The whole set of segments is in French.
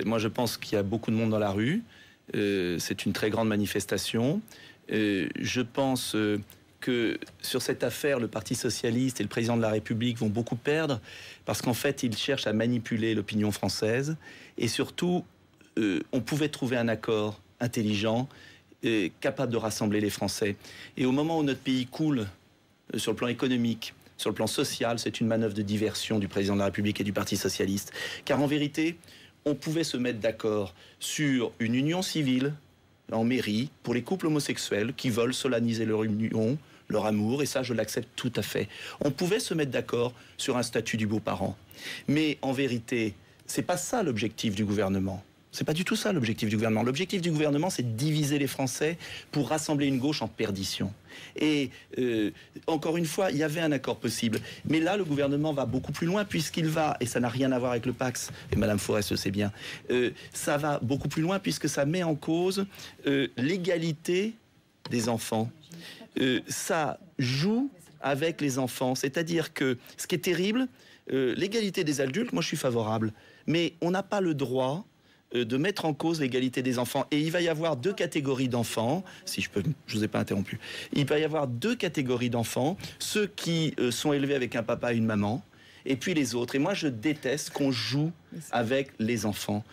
Moi, je pense qu'il y a beaucoup de monde dans la rue. C'est une très grande manifestation. Je pense que sur cette affaire, le Parti socialiste et le président de la République vont beaucoup perdre parce qu'en fait, ils cherchent à manipuler l'opinion française. Et surtout, on pouvait trouver un accord intelligent, capable de rassembler les Français. Et au moment où notre pays coule sur le plan économique, sur le plan social, c'est une manœuvre de diversion du président de la République et du Parti socialiste. Car en vérité, on pouvait se mettre d'accord sur une union civile en mairie pour les couples homosexuels qui veulent solenniser leur union, leur amour, et ça, je l'accepte tout à fait. On pouvait se mettre d'accord sur un statut du beau-parent. Mais en vérité, c'est pas ça l'objectif du gouvernement. C'est pas du tout ça l'objectif du gouvernement. L'objectif du gouvernement, c'est de diviser les Français pour rassembler une gauche en perdition. Et encore une fois, il y avait un accord possible. Mais là, le gouvernement va beaucoup plus loin puisqu'il va, et ça n'a rien à voir avec le Pacs, et Madame Forest le sait bien, ça va beaucoup plus loin puisque ça met en cause l'égalité des enfants. Ça joue avec les enfants. C'est-à-dire que ce qui est terrible, l'égalité des adultes, moi je suis favorable. Mais on n'a pas le droit de mettre en cause l'égalité des enfants. Et il va y avoir deux catégories d'enfants, si je peux, je vous ai pas interrompu. Il va y avoir deux catégories d'enfants, ceux qui sont élevés avec un papa et une maman, et puis les autres. Et moi, je déteste qu'on joue avec les enfants.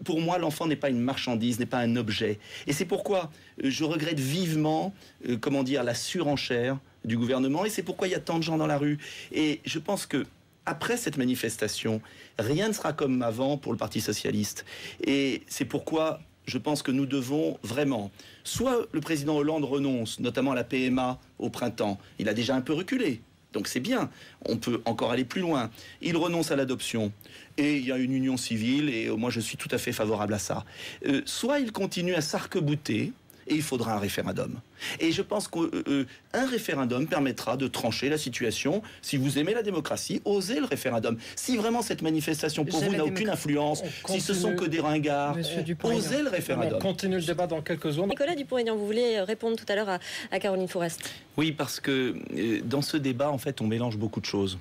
Pour moi, l'enfant n'est pas une marchandise, n'est pas un objet. Et c'est pourquoi je regrette vivement, comment dire, la surenchère du gouvernement, et c'est pourquoi il y a tant de gens dans la rue. Et je pense que après cette manifestation, rien ne sera comme avant pour le Parti socialiste. Et c'est pourquoi je pense que nous devons vraiment... Soit le président Hollande renonce, notamment à la PMA au printemps. Il a déjà un peu reculé. Donc c'est bien, on peut encore aller plus loin. Il renonce à l'adoption et il y a une union civile et moi je suis tout à fait favorable à ça. Soit il continue à s'arc-bouter et il faudra un référendum. Et je pense qu'un référendum permettra de trancher la situation. Si vous aimez la démocratie, osez le référendum. Si vraiment cette manifestation pour vous n'a aucune influence, si ce sont que des ringards, osez le référendum. On continue le débat dans quelques secondes. Nicolas Dupont-Aignan, vous voulez répondre tout à l'heure à Caroline Forest? Oui, parce que dans ce débat, en fait, on mélange beaucoup de choses.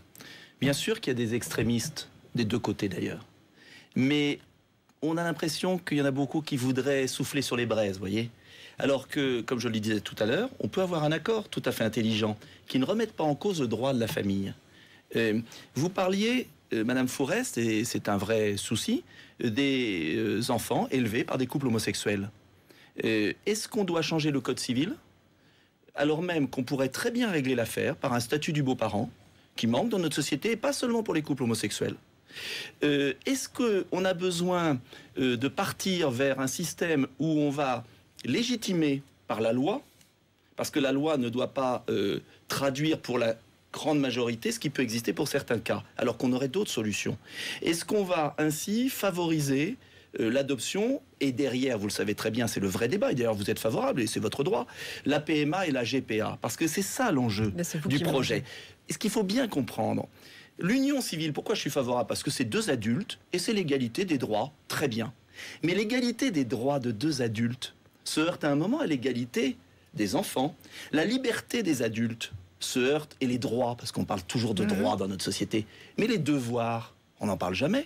Bien sûr qu'il y a des extrémistes, des deux côtés d'ailleurs. Mais on a l'impression qu'il y en a beaucoup qui voudraient souffler sur les braises, vous voyez. Alors que, comme je le disais tout à l'heure, on peut avoir un accord tout à fait intelligent qui ne remette pas en cause le droit de la famille. Vous parliez, Madame Forest, et c'est un vrai souci, des enfants élevés par des couples homosexuels. Est-ce qu'on doit changer le code civil, alors même qu'on pourrait très bien régler l'affaire par un statut du beau-parent qui manque dans notre société, et pas seulement pour les couples homosexuels? Est-ce qu'on a besoin de partir vers un système où on va légitimer par la loi, parce que la loi ne doit pas traduire pour la grande majorité ce qui peut exister pour certains cas, alors qu'on aurait d'autres solutions? Est-ce qu'on va ainsi favoriser l'adoption et derrière, vous le savez très bien, c'est le vrai débat, et d'ailleurs vous êtes favorable et c'est votre droit, la PMA et la GPA, parce que c'est ça l'enjeu du projet. Et ce qu'il faut bien comprendre, l'union civile, pourquoi je suis favorable? Parce que c'est deux adultes et c'est l'égalité des droits, très bien. Mais l'égalité des droits de deux adultes se heurte à un moment à l'égalité des enfants. La liberté des adultes se heurte, et les droits, parce qu'on parle toujours de droits dans notre société, mais les devoirs, on n'en parle jamais.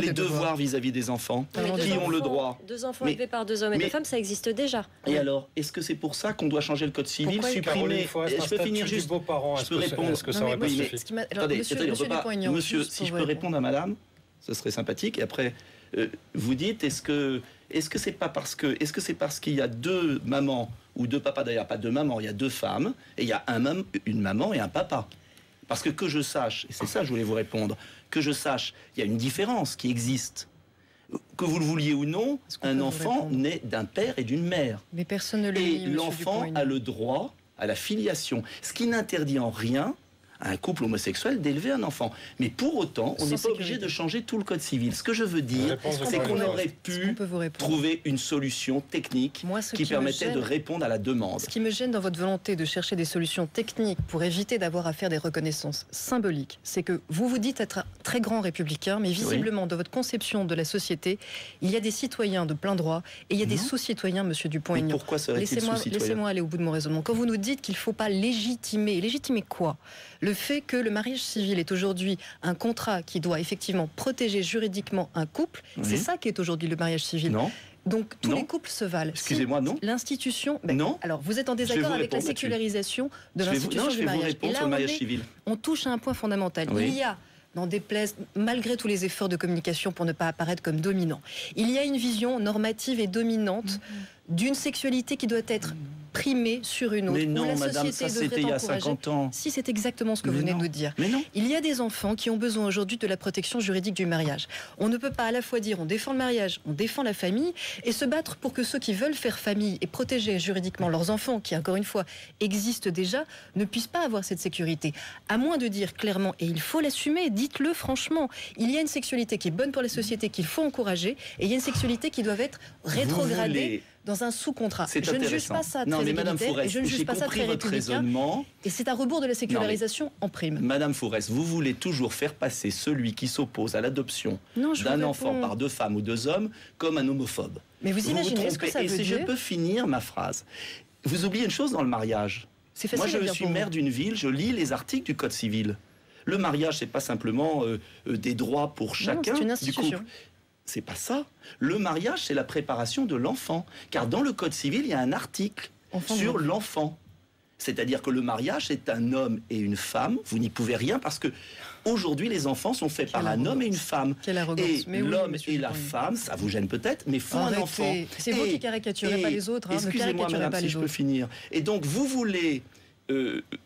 Les devoirs vis-à-vis des enfants, qui ont le droit. Deux enfants élevés par deux hommes et deux femmes, ça existe déjà. Et alors, est-ce que c'est pour ça qu'on doit changer le code civil, supprimer... Je peux finir juste... Je peux répondre. Est-ce que ça aurait pas suffi? Attendez, monsieur, si je peux répondre à madame, ce serait sympathique. Et après, vous dites, est-ce que c'est parce qu'il y a deux mamans ou deux papas? D'ailleurs, pas deux mamans, il y a deux femmes et il y a une maman et un papa. Parce que je sache, et c'est ça que je voulais vous répondre, que je sache, il y a une différence qui existe. Que vous le vouliez ou non, un enfant naît d'un père et d'une mère. Mais personne ne le nie, et l'enfant a le droit à la filiation, ce qui n'interdit en rien à un couple homosexuel d'élever un enfant. Mais pour autant, on n'est pas obligé de changer tout le code civil. Ce que je veux dire, c'est qu'on aurait pu trouver une solution technique qui permettait de répondre à la demande. Ce qui me gêne dans votre volonté de chercher des solutions techniques pour éviter d'avoir à faire des reconnaissances symboliques, c'est que vous vous dites être un très grand républicain, mais visiblement, dans votre conception de la société, il y a des citoyens de plein droit et il y a des sous-citoyens, monsieur Dupont-Aignan. Pourquoi serait-il sous-citoyen ? Laissez-moi aller au bout de mon raisonnement. Quand vous nous dites qu'il ne faut pas légitimer quoi ? Le fait que le mariage civil est aujourd'hui un contrat qui doit effectivement protéger juridiquement un couple, c'est ça qui est aujourd'hui le mariage civil. Non. Donc tous les couples se valent. Excusez-moi, non. L'institution. Non. Alors vous êtes en désaccord avec la sécularisation de l'institution du mariage. Et là, on touche à un point fondamental. Il y a, n'en déplaise, malgré tous les efforts de communication pour ne pas apparaître comme dominant, il y a une vision normative et dominante d'une sexualité qui doit être primée sur une autre. Mais non, où la madame, société ça c'était il y a 50 ans. Si, c'est exactement ce que vous venez de nous dire. Mais non. Il y a des enfants qui ont besoin aujourd'hui de la protection juridique du mariage. On ne peut pas à la fois dire on défend le mariage, on défend la famille, et se battre pour que ceux qui veulent faire famille et protéger juridiquement leurs enfants, qui encore une fois existent déjà, ne puissent pas avoir cette sécurité. À moins de dire clairement, et il faut l'assumer, dites-le franchement, il y a une sexualité qui est bonne pour la société, qu'il faut encourager, et il y a une sexualité qui doit être rétrogradée dans un sous-contrat. Je ne juge pas ça très égalitaire, et je ne juge pas ça très républicain. Et c'est à rebours de la sécularisation en prime. Madame Fourest, vous voulez toujours faire passer celui qui s'oppose à l'adoption d'un enfant par 2 femmes ou 2 hommes comme un homophobe. Mais vous imaginez ce que ça veut dire ? Et si je peux finir ma phrase, vous oubliez une chose dans le mariage. Moi, je suis maire d'une ville, je lis les articles du Code civil. Le mariage, c'est pas simplement des droits pour chacun du couple. C'est pas ça. Le mariage, c'est la préparation de l'enfant. Car dans le Code civil, il y a un article sur l'enfant. C'est-à-dire que le mariage, c'est un homme et une femme. Vous n'y pouvez rien parce que aujourd'hui, les enfants sont faits par un homme et une femme. Et l'homme et la femme, ça vous gêne peut-être, mais font un enfant. C'est vous qui caricaturez pas les autres. Excusez-moi, madame, si je peux finir. Et donc, vous voulez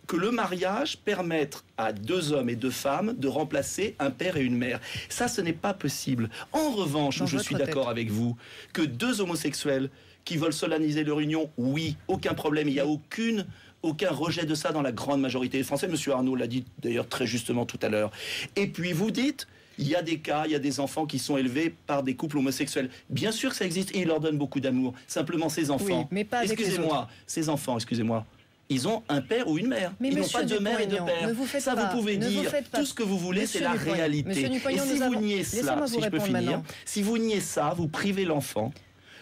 que le mariage permette à 2 hommes et 2 femmes de remplacer un père et une mère. Ça, ce n'est pas possible. En revanche, où je suis d'accord avec vous, que 2 homosexuels qui veulent solenniser leur union, oui, aucun problème, il n'y a aucun rejet de ça dans la grande majorité des Français. Monsieur Arnaud l'a dit d'ailleurs très justement tout à l'heure. Et puis vous dites, il y a des cas, il y a des enfants qui sont élevés par des couples homosexuels. Bien sûr que ça existe et ils leur donnent beaucoup d'amour. Simplement ces enfants, mais pas avec les autres. Ces enfants, excusez-moi, ils ont un père ou une mère. Mais ils n'ont pas 2 mères et 2 pères. Ça, vous pouvez dire tout ce que vous voulez, c'est la réalité. Et si vous niez cela, si je peux finir, si vous niez ça, vous privez l'enfant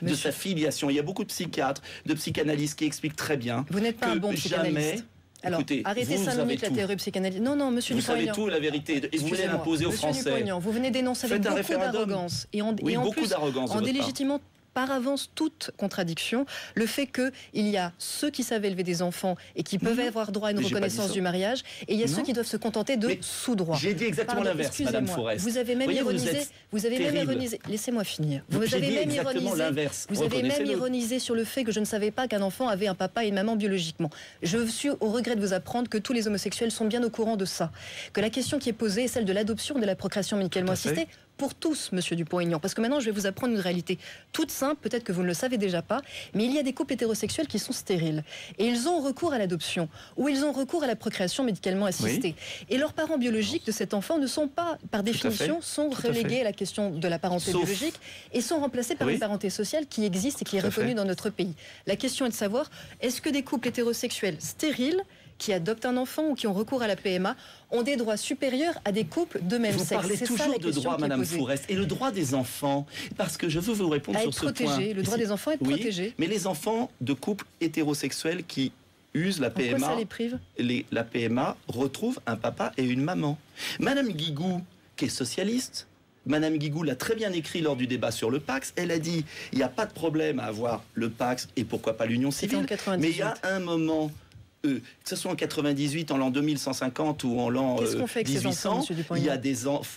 de sa filiation. Il y a beaucoup de psychiatres, de psychanalystes qui expliquent très bien. Vous n'êtes pas un bon psychanalyste. Alors, écoutez, arrêtez 5 minutes la théorie psychanalyse. Non, monsieur Dupont-Aignan. Vous savez tout, la vérité. Et vous voulez l'imposer aux Français. Monsieur Dupont-Aignan, vous venez d'énoncer avec beaucoup d'arrogance. Et en plus, en délégitimant par avance toute contradiction, le fait qu'il y a ceux qui savent élever des enfants et qui peuvent avoir droit à une reconnaissance du mariage, et il y a ceux qui doivent se contenter de sous-droit. J'ai dit exactement l'inverse, Madame Fourest. Vous avez même ironisé, laissez-moi finir. Vous avez même ironisé sur le fait que je ne savais pas qu'un enfant avait un papa et une maman biologiquement. Je suis au regret de vous apprendre que tous les homosexuels sont bien au courant de ça. Que la question qui est posée est celle de l'adoption et de la procréation médicalement assistée. Pour tous, monsieur Dupont-Aignan, parce que maintenant je vais vous apprendre une réalité toute simple, peut-être que vous ne le savez déjà pas, mais il y a des couples hétérosexuels qui sont stériles et ils ont recours à l'adoption ou ils ont recours à la procréation médicalement assistée. Et leurs parents biologiques de cet enfant ne sont pas, par définition, sont relégués à la question de la parenté biologique et sont remplacés par une parenté sociale qui existe et qui est reconnue dans notre pays. La question est de savoir, est-ce que des couples hétérosexuels stériles qui adoptent un enfant ou qui ont recours à la PMA ont des droits supérieurs à des couples de même sexe. Vous parlez toujours de droit, Madame Fourest, et le droit des enfants, parce que je veux vous répondre sur ce point. Le droit des enfants est protégé. Mais les enfants de couples hétérosexuels qui usent la PMA, ça les prive ? La PMA retrouvent un papa et une maman. Madame Guigou, qui est socialiste, Madame Guigou l'a très bien écrit lors du débat sur le Pacs. Elle a dit, il n'y a pas de problème à avoir le Pacs et pourquoi pas l'union civile. Mais il y a un moment... que ce soit en 98, en l'an 2150 ou en l'an 1800, il y a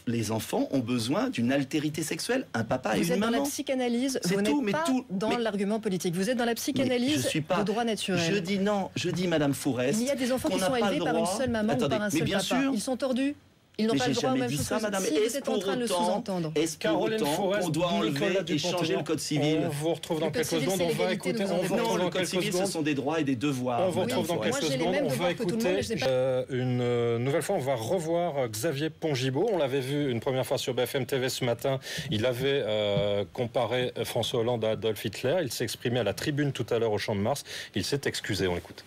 les enfants ont besoin d'une altérité sexuelle, un papa et une maman. Vous êtes dans la psychanalyse, vous n'êtes pas dans l'argument politique. Vous êtes dans la psychanalyse de droit naturel. Je dis non, je dis Madame Fourest. Il y a des enfants qui sont élevés par une seule maman ou par un seul papa. Ils sont tordus. Ils n'ont pas le droit à la même chose. Si vous êtes en train de le sous-entendre. Est-ce qu'on doit enlever et changer le Code civil? On vous retrouve dans quelques secondes. On va écouter. Non, le Code civil, ce sont des droits et des devoirs. On vous retrouve dans quelques secondes. On va écouter une nouvelle fois. On va revoir Xavier Pongibaud. On l'avait vu une première fois sur BFM TV ce matin. Il avait comparé François Hollande à Adolf Hitler. Il s'est exprimé à la tribune tout à l'heure au Champ de Mars. Il s'est excusé. On l'écoute.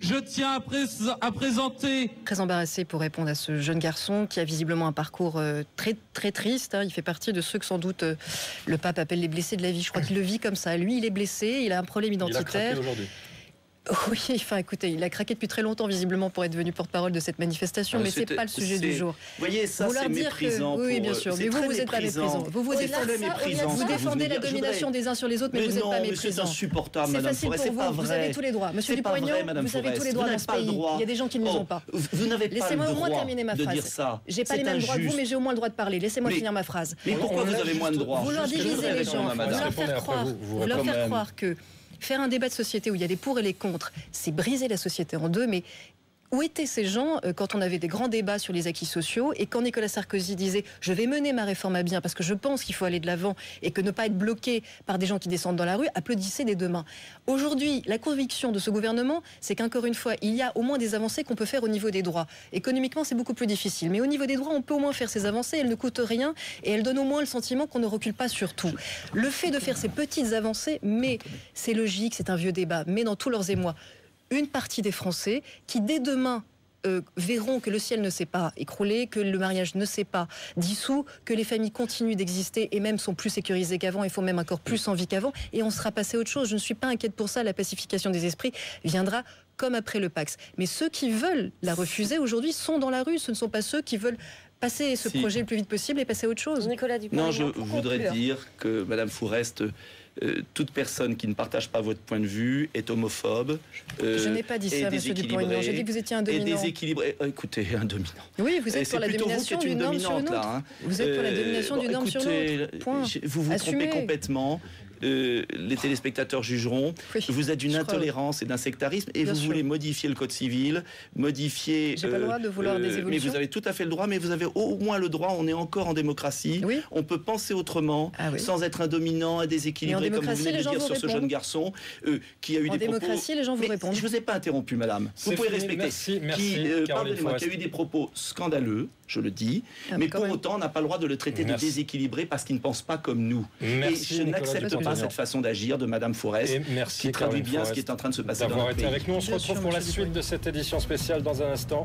Je tiens à présenter... Très embarrassé pour répondre à ce jeune garçon qui a visiblement un parcours très, très triste. Il fait partie de ceux que sans doute le pape appelle les blessés de la vie. Je crois qu'il le vit comme ça. Lui, il est blessé, il a un problème identitaire. Il a craqué aujourd'hui. Oui, enfin écoutez, il a craqué depuis très longtemps visiblement pour être devenu porte-parole de cette manifestation, mais c'est pas le sujet du jour. Vous voyez, ça c'est méprisant. Oui, bien sûr, mais vous n'êtes pas méprisant. Vous défendez la domination des uns sur les autres, mais vous n'êtes pas méprisant. C'est insupportable, Madame Forest, c'est pas vrai. Vous avez tous les droits. Monsieur Dupont-Aignan, vous avez tous les droits dans ce pays. Il y a des gens qui ne les ont pas. Vous n'avez pas le droit de dire ça. J'ai pas les mêmes droits que vous, mais j'ai au moins le droit de parler. Laissez-moi finir ma phrase. Mais pourquoi vous avez moins de droits? Vous leur divisez les gens, vous leur faire croire que faire un débat de société où il y a des pour et les contre, c'est briser la société en deux, mais où étaient ces gens quand on avait des grands débats sur les acquis sociaux et quand Nicolas Sarkozy disait « je vais mener ma réforme à bien parce que je pense qu'il faut aller de l'avant et que ne pas être bloqué par des gens qui descendent dans la rue », applaudissez des deux mains. Aujourd'hui, la conviction de ce gouvernement, c'est qu'encore une fois, il y a au moins des avancées qu'on peut faire au niveau des droits. Économiquement, c'est beaucoup plus difficile. Mais au niveau des droits, on peut au moins faire ces avancées, elles ne coûtent rien et elles donnent au moins le sentiment qu'on ne recule pas sur tout. Le fait de faire ces petites avancées, mais c'est logique, c'est un vieux débat, mais dans tous leurs émois, une partie des Français qui, dès demain, verront que le ciel ne s'est pas écroulé, que le mariage ne s'est pas dissous, que les familles continuent d'exister et même sont plus sécurisées qu'avant et font même encore plus envie qu'avant, et on sera passé à autre chose. Je ne suis pas inquiète pour ça, la pacification des esprits viendra comme après le Pax. Mais ceux qui veulent la refuser aujourd'hui sont dans la rue, ce ne sont pas ceux qui veulent passer ce projet le plus vite possible et passer à autre chose. Nicolas Dupont-Aignan, non, je voudrais dire que Madame Forest, toute personne qui ne partage pas votre point de vue est homophobe. Je n'ai pas dit ça, Monsieur Dupont-Aignan. J'ai dit que vous étiez un dominant. Et déséquilibré. Écoutez, un dominant. Oui, vous êtes pour la domination d'une norme sur une autre. Vous êtes pour la domination d'une norme sur l'autre. Point. Vous vous trompez complètement. Les téléspectateurs jugeront. Oui, vous êtes d'une intolérance et d'un sectarisme et vous voulez modifier le code civil, modifier... J'ai pas le droit de vouloir des évolutions. Mais vous avez tout à fait le droit, mais vous avez au moins le droit, on est encore en démocratie, oui. On peut penser autrement, sans être un dominant, un déséquilibré, comme vous venez de dire sur ce jeune garçon qui a eu des propos... En démocratie, les gens vous répondent. Je ne vous ai pas interrompu, madame. Vous pouvez respecter. Pardonnez-moi, qui a eu des propos scandaleux, je le dis, mais pour autant, on n'a pas le droit de le traiter de déséquilibré parce qu'il ne pense pas comme nous. Et je n'accepte pas cette façon d'agir de Madame Forest, qui traduit bien ce qui est en train de se passer dans notre pays. D'avoir été avec nous. On se retrouve pour la suite de cette édition spéciale dans un instant.